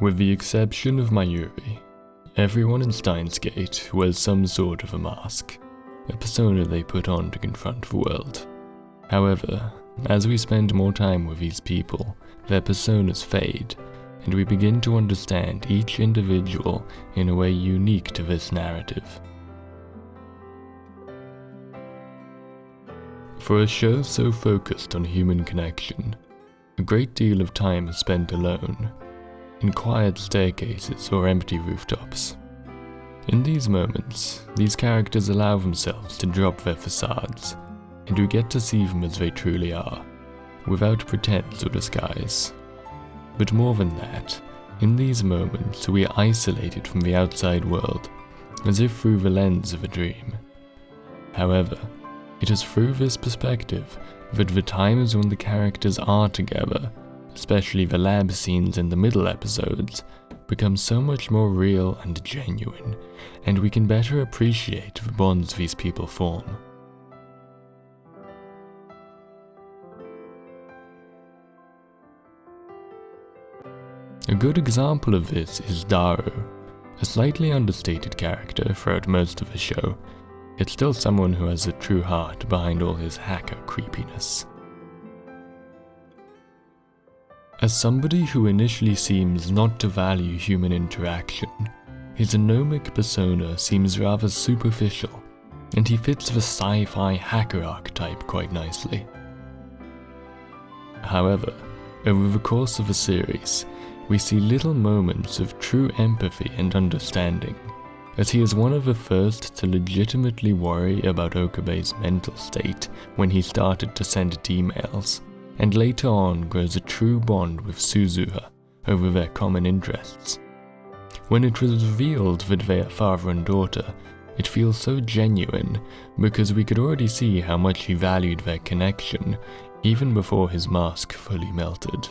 With the exception of Mayuri, everyone in Steins Gate wears some sort of a mask, a persona they put on to confront the world. However, as we spend more time with these people, their personas fade, and we begin to understand each individual in a way unique to this narrative. For a show so focused on human connection, a great deal of time is spent alone, in quiet staircases or empty rooftops. In these moments, these characters allow themselves to drop their facades, and we get to see them as they truly are, without pretense or disguise. But more than that, in these moments we are isolated from the outside world, as if through the lens of a dream. However, it is through this perspective that the times when the characters are together, especially the lab scenes in the middle episodes, become so much more real and genuine, and we can better appreciate the bonds these people form. A good example of this is Daru, a slightly understated character throughout most of the show, yet still someone who has a true heart behind all his hacker creepiness. As somebody who initially seems not to value human interaction, his anomic persona seems rather superficial, and he fits the sci-fi hacker archetype quite nicely. However, over the course of the series, we see little moments of true empathy and understanding, as he is one of the first to legitimately worry about Okabe's mental state when he started to send it emails, and later on grows a true bond with Suzuha over their common interests. When it was revealed that they are father and daughter, it feels so genuine because we could already see how much he valued their connection even before his mask fully melted.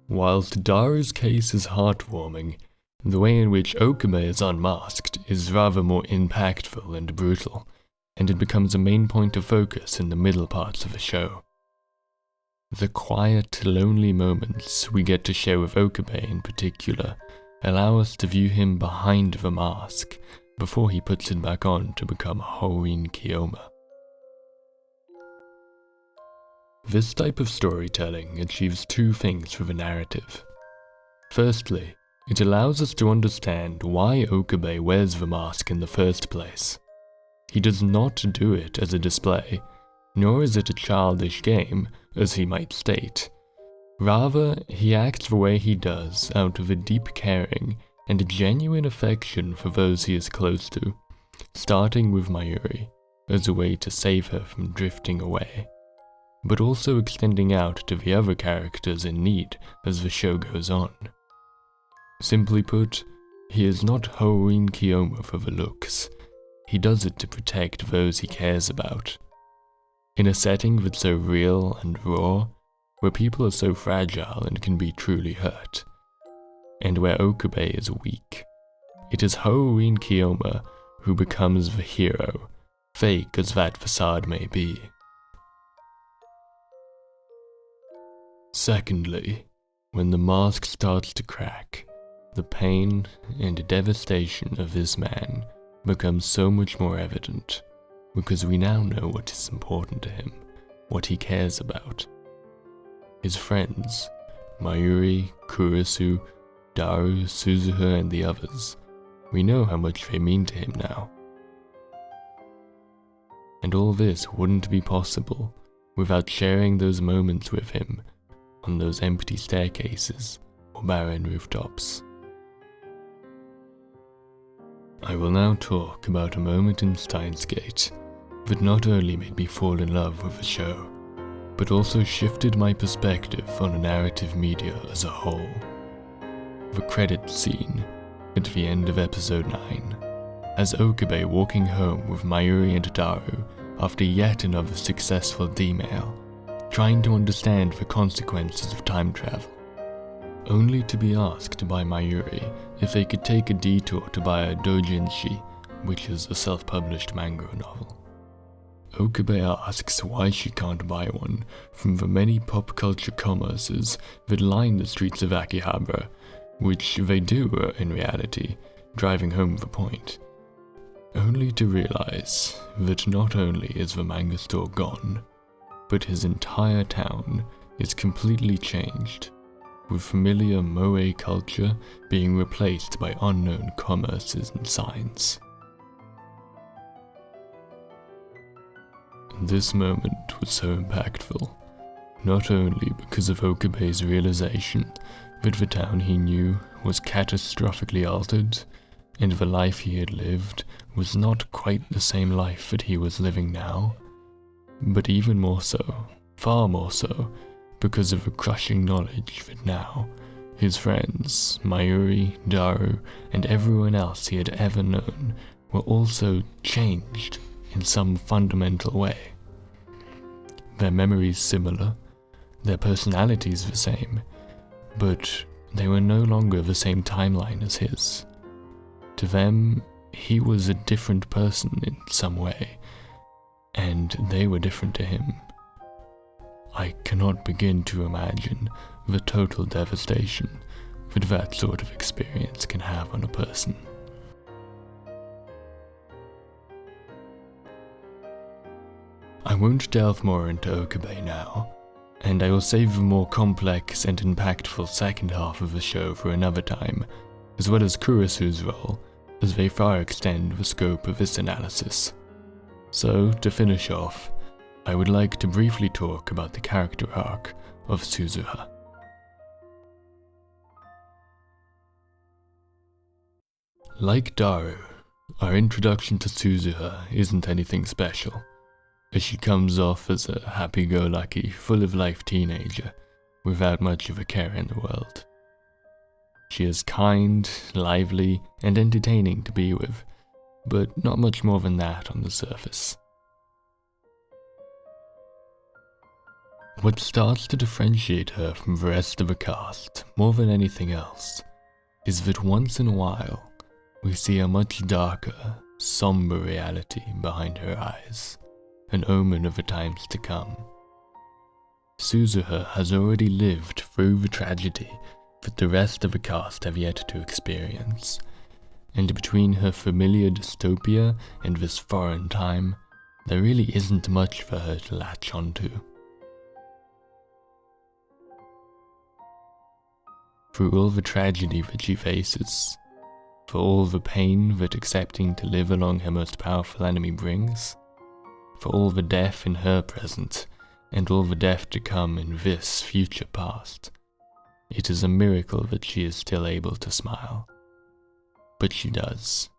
Whilst Daru's case is heartwarming, the way in which Okabe is unmasked is rather more impactful and brutal, and it becomes a main point of focus in the middle parts of the show. The quiet, lonely moments we get to share with Okabe in particular allow us to view him behind the mask before he puts it back on to become Haruin Kiyoma. This type of storytelling achieves two things for the narrative. Firstly, it allows us to understand why Okabe wears the mask in the first place. He does not do it as a display, nor is it a childish game, as he might state. Rather, he acts the way he does out of a deep caring and a genuine affection for those he is close to, starting with Mayuri, as a way to save her from drifting away, but also extending out to the other characters in need as the show goes on. Simply put, he is not Haruin Kiyoma for the looks. He does it to protect those he cares about. In a setting that's so real and raw, where people are so fragile and can be truly hurt, and where Okabe is weak, it is Haruin Kiyoma who becomes the hero, fake as that facade may be. Secondly, when the mask starts to crack, the pain and devastation of this man becomes so much more evident, because we now know what is important to him, what he cares about. His friends, Mayuri, Kurisu, Daru, Suzuha, and the others, we know how much they mean to him now. And all this wouldn't be possible without sharing those moments with him on those empty staircases or barren rooftops. I will now talk about a moment in Steins Gate that not only made me fall in love with the show, but also shifted my perspective on the narrative media as a whole. The credits scene at the end of episode 9, as Okabe walking home with Mayuri and Daru after yet another successful D-mail, trying to understand the consequences of time travel, only to be asked by Mayuri if they could take a detour to buy a doujinshi, which is a self-published manga novel. Okabe asks why she can't buy one from the many pop culture commerces that line the streets of Akihabara, which they do in reality, driving home the point. Only to realize that not only is the manga store gone, but his entire town is completely changed, with familiar moe culture being replaced by unknown commerces and signs. This moment was so impactful, not only because of Okabe's realization that the town he knew was catastrophically altered, and the life he had lived was not quite the same life that he was living now, but even more so, far more so, because of the crushing knowledge that now, his friends, Mayuri, Daru, and everyone else he had ever known were also changed in some fundamental way. Their memories similar, their personalities the same, but they were no longer the same timeline as his. To them, he was a different person in some way, and they were different to him. I cannot begin to imagine the total devastation that that sort of experience can have on a person. I won't delve more into Okabe now, and I will save the more complex and impactful second half of the show for another time, as well as Kurisu's role, as they far extend the scope of this analysis. So, to finish off, I would like to briefly talk about the character arc of Suzuha. Like Daru, our introduction to Suzuha isn't anything special, as she comes off as a happy-go-lucky, full-of-life teenager without much of a care in the world. She is kind, lively, and entertaining to be with, but not much more than that on the surface. What starts to differentiate her from the rest of the cast, more than anything else, is that once in a while, we see a much darker, somber reality behind her eyes, an omen of the times to come. Suzuha has already lived through the tragedy that the rest of the cast have yet to experience, and between her familiar dystopia and this foreign time, there really isn't much for her to latch onto. Through all the tragedy that she faces, for all the pain that accepting to live along her most powerful enemy brings, for all the death in her present, and all the death to come in this future past, it is a miracle that she is still able to smile. But she does.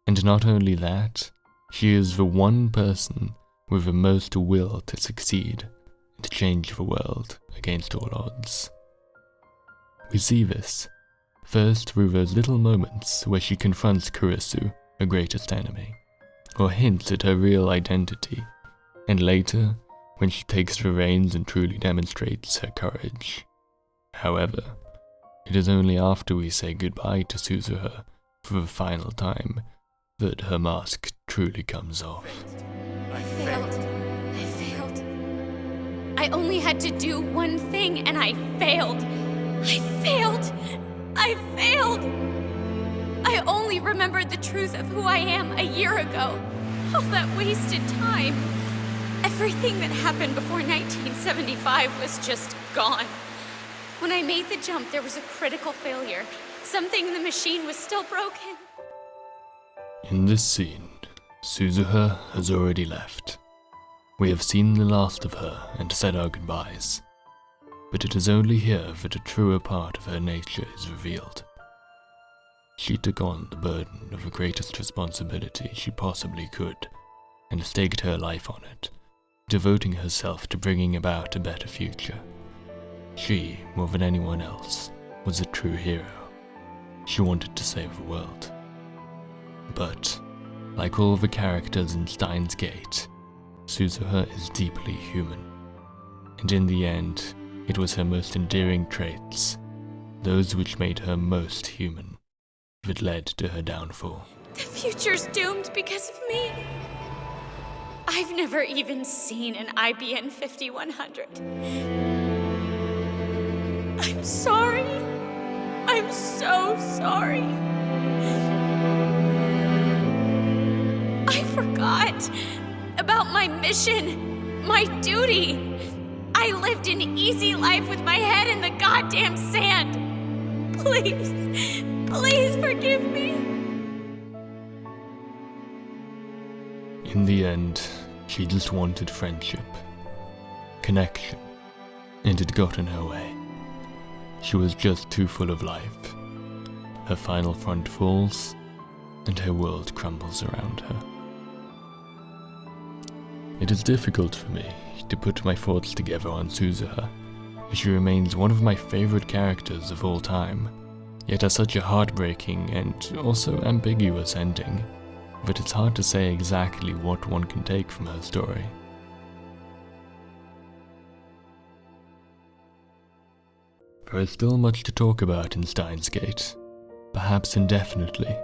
And not only that, she is the one person with the most will to succeed and change the world against all odds. We see this, first through those little moments where she confronts Kurisu, her greatest enemy, or hints at her real identity, and later, when she takes the reins and truly demonstrates her courage. However, it is only after we say goodbye to Suzuha for the final time that her mask truly comes off. I failed. I only had to do one thing and I failed. I only remembered the truth of who I am a year ago. All that wasted time. Everything that happened before 1975 was just gone. When I made the jump, there was a critical failure. Something in the machine was still broken. In this scene, Suzuha has already left. We have seen the last of her and said our goodbyes. But it is only here that a truer part of her nature is revealed. She took on the burden of the greatest responsibility she possibly could, and staked her life on it, devoting herself to bringing about a better future. She, more than anyone else, was a true hero. She wanted to save the world. But, like all the characters in Steins Gate, Suzuha is deeply human. And in the end, it was her most endearing traits, those which made her most human, that led to her downfall. The future's doomed because of me. I've never even seen an IBN 5100. I'm sorry. I'm so sorry. I forgot about my mission, my duty. I lived an easy life with my head in the goddamn sand. Please, please forgive me. In the end, she just wanted friendship, connection, and had gotten her way. She was just too full of life. Her final front falls, and her world crumbles around her. It is difficult for me to put my thoughts together on Suzuha, as she remains one of my favorite characters of all time, yet has such a heartbreaking and also ambiguous ending that it's hard to say exactly what one can take from her story. There is still much to talk about in Steins Gate, perhaps indefinitely.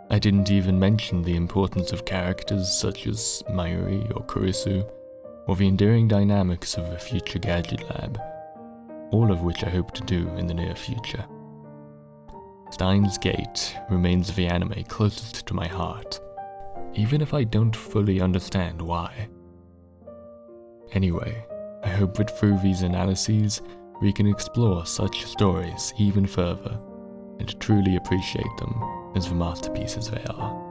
I didn't even mention the importance of characters such as Mayuri or Kurisu, or the endearing dynamics of the future Gadget Lab, all of which I hope to do in the near future. Steins Gate remains the anime closest to my heart, even if I don't fully understand why. Anyway, I hope that through these analyses, we can explore such stories even further, and truly appreciate them as the masterpieces they are.